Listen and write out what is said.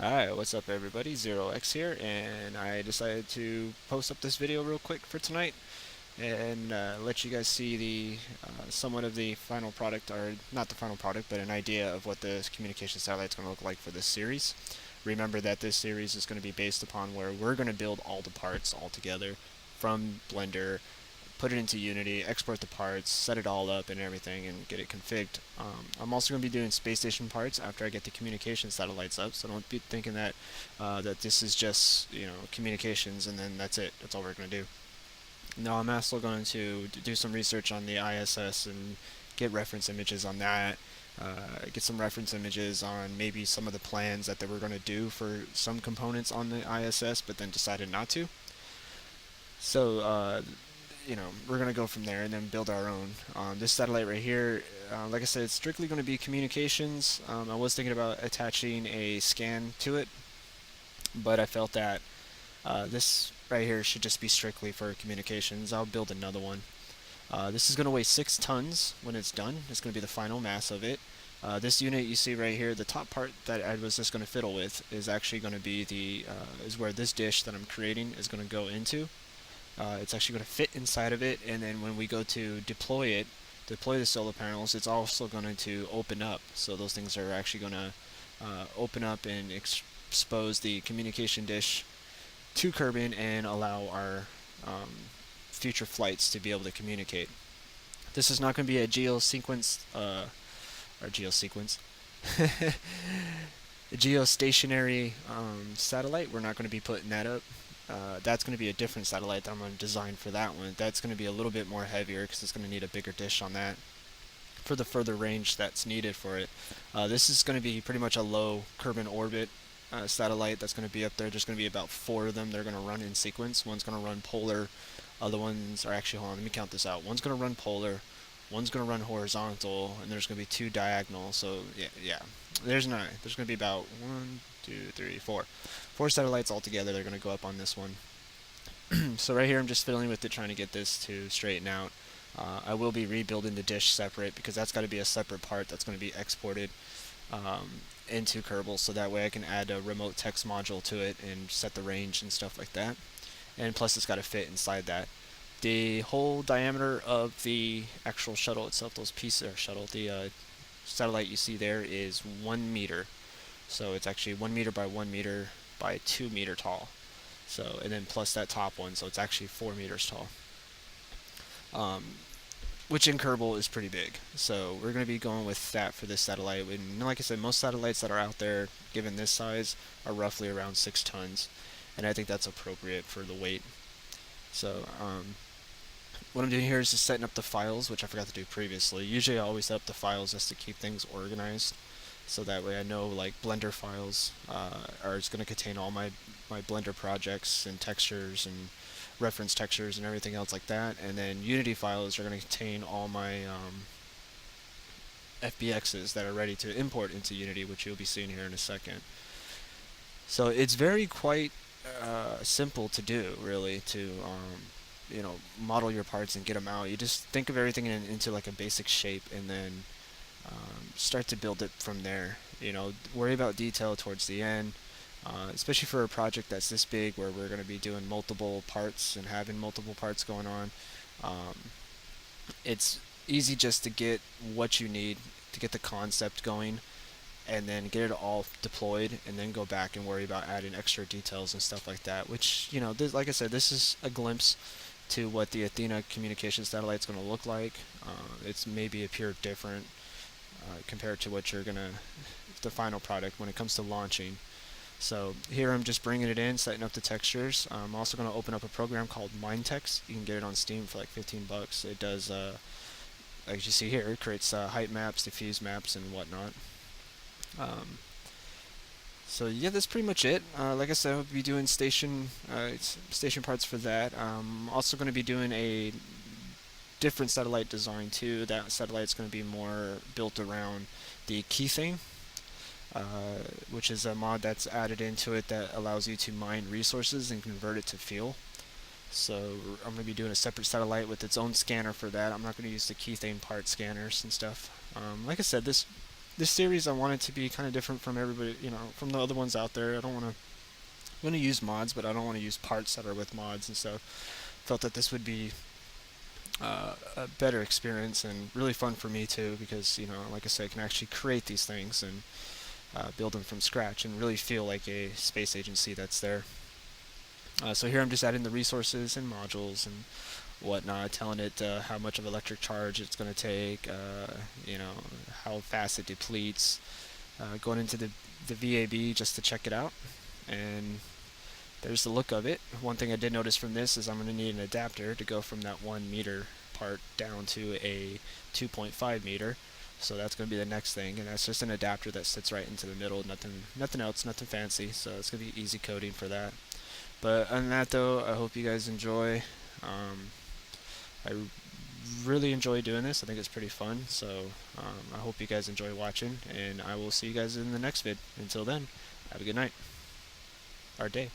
Alright, what's up everybody? Zero X here, and I decided to post up this video real quick for tonight and let you guys see the somewhat of the final product, or not the final product, but an idea of what the communication satellite's going to look like for this series. Remember that this series is going to be based upon where we're going to build all the parts all together from Blender, put it into Unity, export the parts, set it all up and everything, and get it configured. I'm also going to be doing space station parts after I get the communication satellites up, so don't be thinking that that this is just communications and then that's it. That's all we're going to do. No, I'm also going to do some research on the ISS and get reference images on that. Get some reference images on maybe some of the plans that they were going to do for some components on the ISS, but then decided not to. So we're going to go from there and then build our own. This satellite right here, like I said, it's strictly going to be communications. I was thinking about attaching a scan to it, but I felt that this right here should just be strictly for communications. I'll build another one. This is going to weigh 6 tons when it's done. It's going to be the final mass of it. This unit you see right here, the top part that I was just going to fiddle with is actually going to be is where this dish that I'm creating is going to go into. It's actually going to fit inside of it, and then when we go to deploy the solar panels, it's also going to open up. So those things are actually going to open up and expose the communication dish to Kerbin and allow our future flights to be able to communicate. This is not going to be a geosequence, or geosequence, a geostationary satellite. We're not going to be putting that up. That's going to be a different satellite that I'm going to design for that one. That's going to be a little bit more heavier because it's going to need a bigger dish on that for the further range that's needed for it. This is going to be pretty much a low Kerbin orbit satellite that's going to be up there. There's going to be about 4 of them. They're going to run in sequence. One's going to run polar. Other ones are actually, hold on, let me count this out. One's going to run polar. One's going to run horizontal, and there's going to be 2 diagonal. So yeah. There's 9. There's going to be about 1, 2, 3, 4. 4 satellites altogether. They're going to go up on this one. So right here, I'm just fiddling with it, trying to get this to straighten out. I will be rebuilding the dish separate because that's got to be a separate part that's going to be exported into Kerbal, so that way I can add a remote text module to it and set the range and stuff like that. And plus, it's got to fit inside that. The whole diameter of the actual shuttle itself, the satellite you see there, is 1 meter. So it's actually 1 meter by 1 meter by 2 meter tall. So, and then plus that top one, so it's actually 4 meters tall. Which in Kerbal is pretty big. So we're going to be going with that for this satellite. And like I said, most satellites that are out there, given this size, are roughly around 6 tons. And I think that's appropriate for the weight. So what I'm doing here is just setting up the files, which I forgot to do previously. Usually I always set up the files just to keep things organized. So that way I know, like, Blender files are going to contain all my Blender projects and textures and reference textures and everything else like that. And then Unity files are going to contain all my FBXs that are ready to import into Unity, which you'll be seeing here in a second. So it's very quite simple to do, really, to model your parts and get them out. You just think of everything into like a basic shape, and then start to build it from there. Worry about detail towards the end, especially for a project that's this big, where we're going to be doing multiple parts and having multiple parts going on. It's easy just to get what you need to get the concept going, and then get it all deployed, and then go back and worry about adding extra details and stuff like that. Which, like I said, this is a glimpse to what the Athena communication satellite is going to look like. It's maybe a pure different compared to what you're gonna, the final product when it comes to launching. So here I'm just bringing it in, setting up the textures. I'm also going to open up a program called Mindtext. You can get it on Steam for like 15 bucks. It does, as you see here, it creates height maps, diffuse maps, and whatnot. So yeah, that's pretty much it. Like I said, I'll be doing station parts for that. Also going to be doing a different satellite design too. That satellite's going to be more built around the key thing, which is a mod that's added into it that allows you to mine resources and convert it to fuel. So I'm going to be doing a separate satellite with its own scanner for that. I'm not going to use the keythane part scanners and stuff. Like I said, this this series I want it to be kind of different from everybody, from the other ones out there. I don't want to. I'm going to use mods, but I don't want to use parts that are with mods and stuff. Felt that this would be a better experience and really fun for me too, because like I said, I can actually create these things and build them from scratch and really feel like a space agency that's there. So here I'm just adding the resources and modules and whatnot, telling it how much of electric charge it's going to take, how fast it depletes, going into the VAB just to check it out, and there's the look of it. One thing I did notice from this is I'm going to need an adapter to go from that 1 meter part down to a 2.5 meter. So that's going to be the next thing, and that's just an adapter that sits right into the middle. Nothing else, nothing fancy. So it's going to be easy coding for that. But other than that, though, I hope you guys enjoy. I really enjoy doing this. I think it's pretty fun. So I hope you guys enjoy watching, and I will see you guys in the next vid. Until then, have a good night or day.